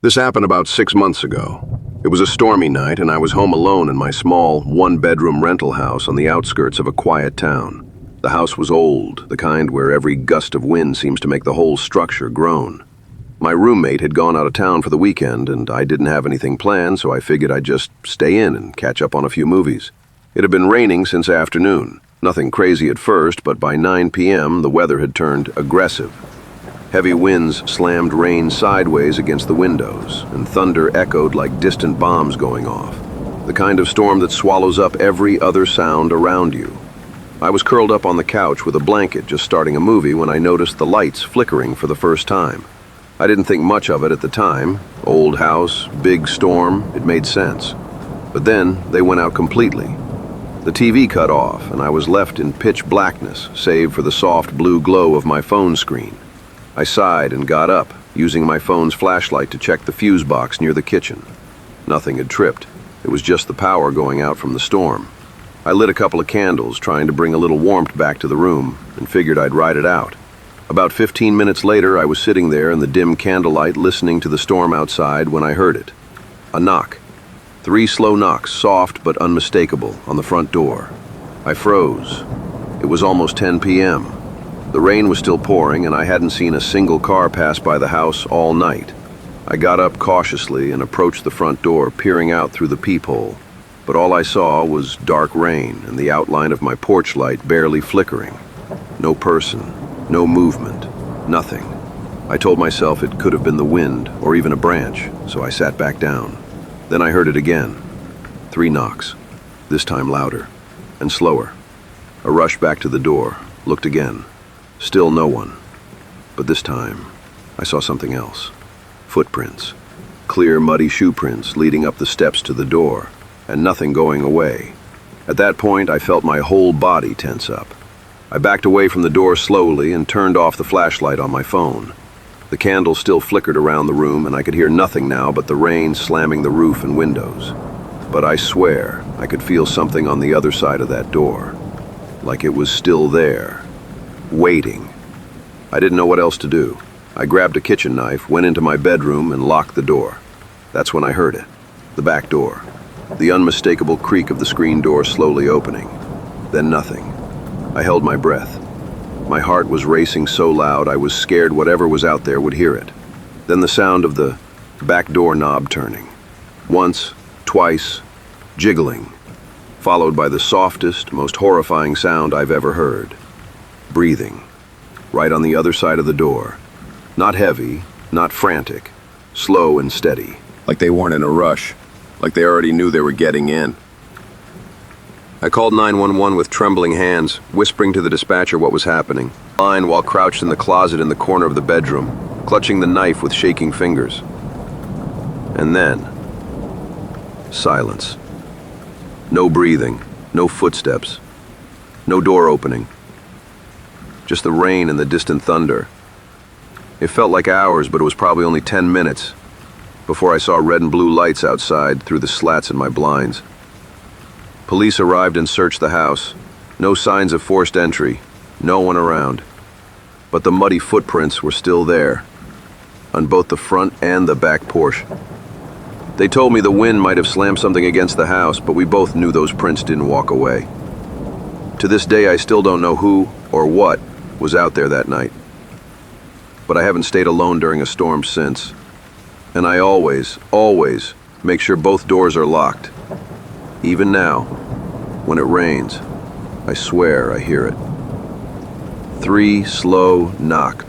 This happened about 6 months ago. It was a stormy night, and I was home alone in my small, one-bedroom rental house on the outskirts of a quiet town. The house was old, the kind where every gust of wind seems to make the whole structure groan. My roommate had gone out of town for the weekend, and I didn't have anything planned, so I figured I'd just stay in and catch up on a few movies. It had been raining since afternoon. Nothing crazy at first, but by 9 p.m. the weather had turned aggressive. Heavy winds slammed rain sideways against the windows, and thunder echoed like distant bombs going off. The kind of storm that swallows up every other sound around you. I was curled up on the couch with a blanket just starting a movie when I noticed the lights flickering for the first time. I didn't think much of it at the time. Old house, big storm, it made sense. But then they went out completely. The TV cut off, and I was left in pitch blackness, save for the soft blue glow of my phone screen. I sighed and got up, using my phone's flashlight to check the fuse box near the kitchen. Nothing had tripped. It was just the power going out from the storm. I lit a couple of candles, trying to bring a little warmth back to the room, and figured I'd ride it out. About 15 minutes later, I was sitting there in the dim candlelight listening to the storm outside when I heard it. A knock. 3 slow knocks, soft but unmistakable, on the front door. I froze. It was almost 10 p.m. The rain was still pouring, and I hadn't seen a single car pass by the house all night. I got up cautiously and approached the front door, peering out through the peephole. But all I saw was dark rain and the outline of my porch light barely flickering. No person, no movement, nothing. I told myself it could have been the wind or even a branch, so I sat back down. Then I heard it again. 3 knocks, this time louder and slower. I rushed back to the door, looked again. Still no one. But this time, I saw something else. Footprints. Clear, muddy shoe prints leading up the steps to the door, and nothing going away. At that point, I felt my whole body tense up. I backed away from the door slowly and turned off the flashlight on my phone. The candle still flickered around the room, and I could hear nothing now but the rain slamming the roof and windows. But I swear, I could feel something on the other side of that door. Like it was still there. Waiting. I didn't know what else to do. I grabbed a kitchen knife, went into my bedroom, and locked the door. That's when I heard it. The back door. The unmistakable creak of the screen door slowly opening. Then nothing. I held my breath. My heart was racing so loud I was scared whatever was out there would hear it. Then the sound of the back door knob turning. Once, twice, jiggling, followed by the softest, most horrifying sound I've ever heard. Breathing, right on the other side of the door. Not heavy, not frantic, slow and steady. Like they weren't in a rush, like they already knew they were getting in. I called 911 with trembling hands, whispering to the dispatcher what was happening. Line while crouched in the closet in the corner of the bedroom, clutching the knife with shaking fingers. And then, silence. No breathing, no footsteps, no door opening. Just the rain and the distant thunder. It felt like hours, but it was probably only 10 minutes before I saw red and blue lights outside through the slats in my blinds. Police arrived and searched the house. No signs of forced entry, no one around. But the muddy footprints were still there, on both the front and the back porch. They told me the wind might have slammed something against the house, but we both knew those prints didn't walk away. To this day, I still don't know who or what was out there that night. But I haven't stayed alone during a storm since. And I always make sure both doors are locked. Even now, when it rains, I swear I hear it. 3 slow knocks.